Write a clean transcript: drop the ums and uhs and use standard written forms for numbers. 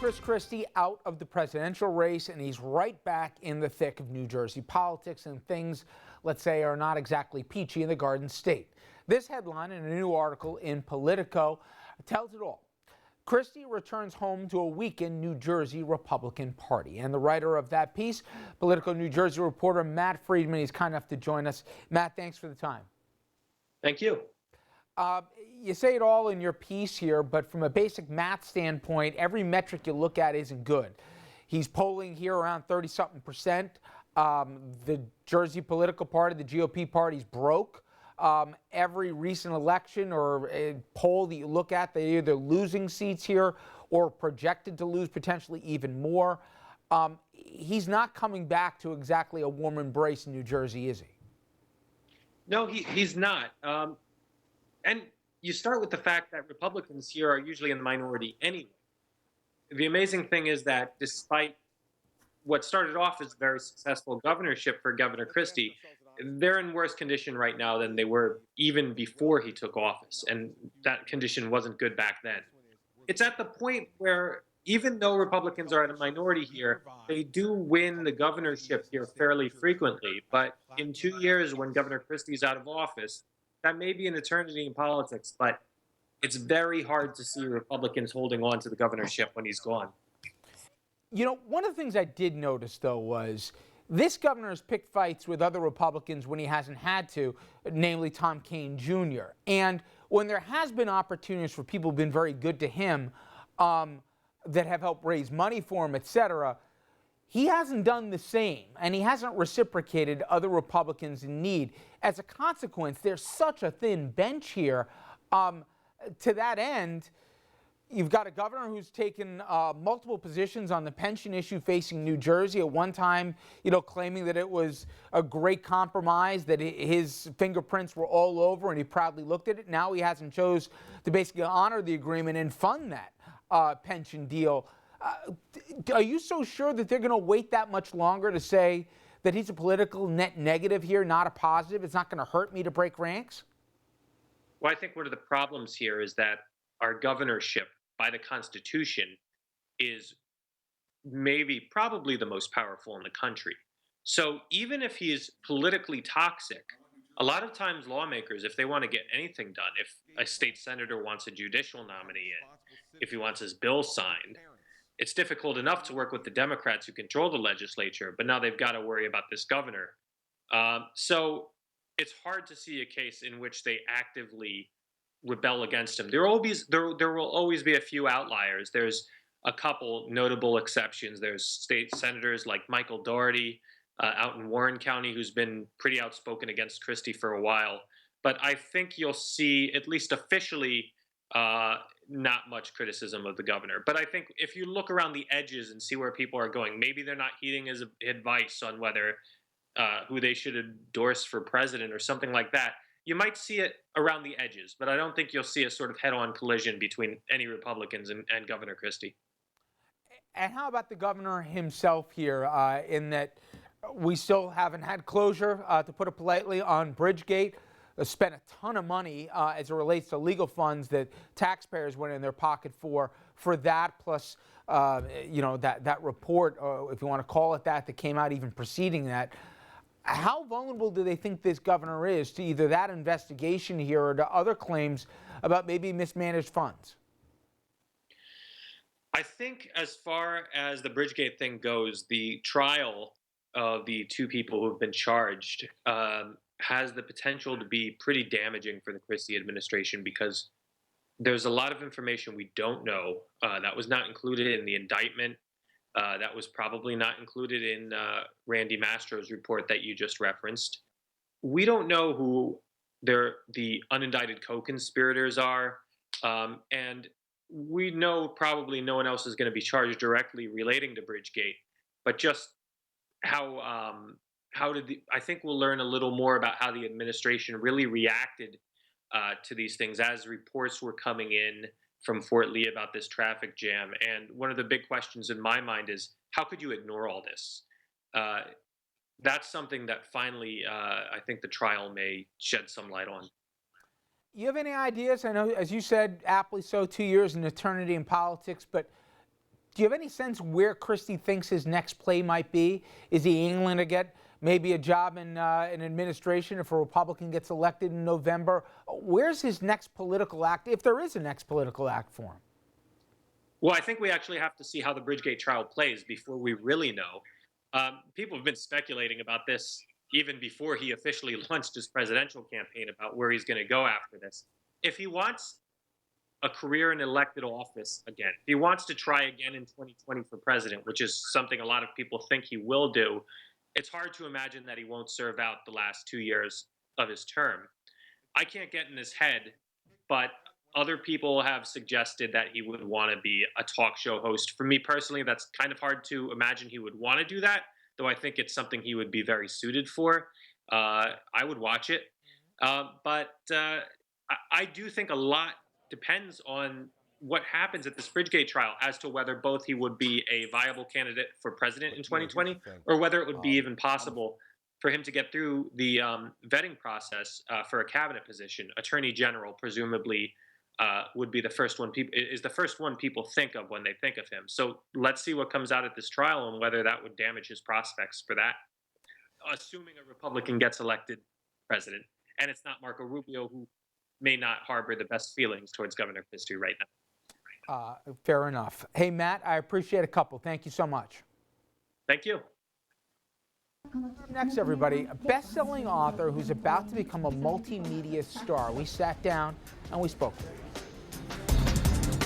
Christie out of the presidential race, and he's right back in the thick of New Jersey politics, and things, let's say, are not exactly peachy in the Garden State. This headline in a new article in Politico tells it all. Christie returns home to a weakened New Jersey Republican Party. And the writer of that piece, Politico New Jersey reporter Matt Friedman, he's kind enough to join us. Matt, thanks for the time. Thank you. You say it all in your piece here, but from a basic math standpoint, every metric you look at isn't good. He's polling here around 30-something%. The Jersey political party, the GOP party's broke. Every recent election or poll that you look at, they're either losing seats here or projected to lose potentially even more. He's not coming back to exactly a warm embrace in New Jersey, is he? No, he's not. And you start with the fact that Republicans here are usually in the minority anyway. The amazing thing is that despite what started off as a very successful governorship for Governor Christie, they're in worse condition right now than they were even before he took office. And that condition wasn't good back then. It's at the point where even though Republicans are in a minority here, they do win the governorship here fairly frequently. But in 2 years, when Governor Christie's out of office, that may be an eternity in politics, but it's very hard to see Republicans holding on to the governorship when he's gone. You know, one of the things I did notice, though, was this governor has picked fights with other Republicans when he hasn't had to, namely Tom Kean Jr. And when there has been opportunities for people who've been very good to him, that have helped raise money for him, et cetera, he hasn't done the same, and he hasn't reciprocated other Republicans in need. As a consequence, there's such a thin bench here. To that end, you've got a governor who's taken multiple positions on the pension issue facing New Jersey. At one time, claiming that it was a great compromise, that his fingerprints were all over, and he proudly looked at it. Now he hasn't chose to basically honor the agreement and fund that pension deal. Are you so sure that they're going to wait that much longer to say that he's a political net negative here, not a positive? It's not going to hurt me to break ranks? Well, I think one of the problems here is that our governorship by the Constitution is probably the most powerful in the country. So even if he's politically toxic, a lot of times lawmakers, if they want to get anything done, if a state senator wants a judicial nominee in, if he wants his bill signed, it's difficult enough to work with the Democrats who control the legislature, but now they've got to worry about this governor. So it's hard to see a case in which they actively rebel against him. There will always be a few outliers. There's a couple notable exceptions. There's state senators like Michael Doherty out in Warren County, who's been pretty outspoken against Christie for a while. But I think you'll see, at least officially, not much criticism of the governor. But I think if you look around the edges and see where people are going, maybe they're not heeding his advice on whether who they should endorse for president or something like that. You might see it around the edges, but I don't think you'll see a sort of head-on collision between any Republicans and Governor Christie. And how about the governor himself here, in that we still haven't had closure, to put it politely, on Bridgegate? Spent a ton of money as it relates to legal funds that taxpayers went in their pocket for that, plus that report, if you want to call it that came out even preceding that. How vulnerable do they think this governor is to either that investigation here or to other claims about maybe mismanaged funds? I think as far as the Bridgegate thing goes, the trial of the two people who have been charged has the potential to be pretty damaging for the Christie administration, because there's a lot of information we don't know that was not included in the indictment. That was probably not included in Randy Mastro's report that you just referenced. We don't know who the unindicted co-conspirators are, and we know probably no one else is going to be charged directly relating to Bridgegate, but just I think we'll learn a little more about how the administration really reacted to these things as reports were coming in from Fort Lee about this traffic jam. And one of the big questions in my mind is, how could you ignore all this? That's something that finally I think the trial may shed some light on. You have any ideas? I know, as you said, aptly so, 2 years, an eternity in politics, but Do you have any sense where Christie thinks his next play might be? Is he angling to get maybe a job in administration if a Republican gets elected in November? Where's his next political act, if there is a next political act for him? Well, I think we actually have to see how the Bridgegate trial plays before we really know. People have been speculating about this even before he officially launched his presidential campaign about where he's going to go after this. If he wants a career in elected office again, if he wants to try again in 2020 for president, which is something a lot of people think he will do, it's hard to imagine that he won't serve out the last 2 years of his term. I can't get in his head, but other people have suggested that he would want to be a talk show host. For me personally, that's kind of hard to imagine he would want to do that, though I think it's something he would be very suited for. I would watch it. But I do think a lot depends on what happens at this Bridgegate trial as to whether both he would be a viable candidate for president in 2020 or whether it would be even possible for him to get through the vetting process for a cabinet position. Attorney General, presumably, would be the first one people think of when they think of him. So let's see what comes out at this trial and whether that would damage his prospects for that, assuming a Republican gets elected president. And it's not Marco Rubio, who may not harbor the best feelings towards Governor Christie right now. Fair enough. Hey, Matt, I appreciate a couple. Thank you so much. Thank you. Next, everybody, a best-selling author who's about to become a multimedia star. We sat down and we spoke with him.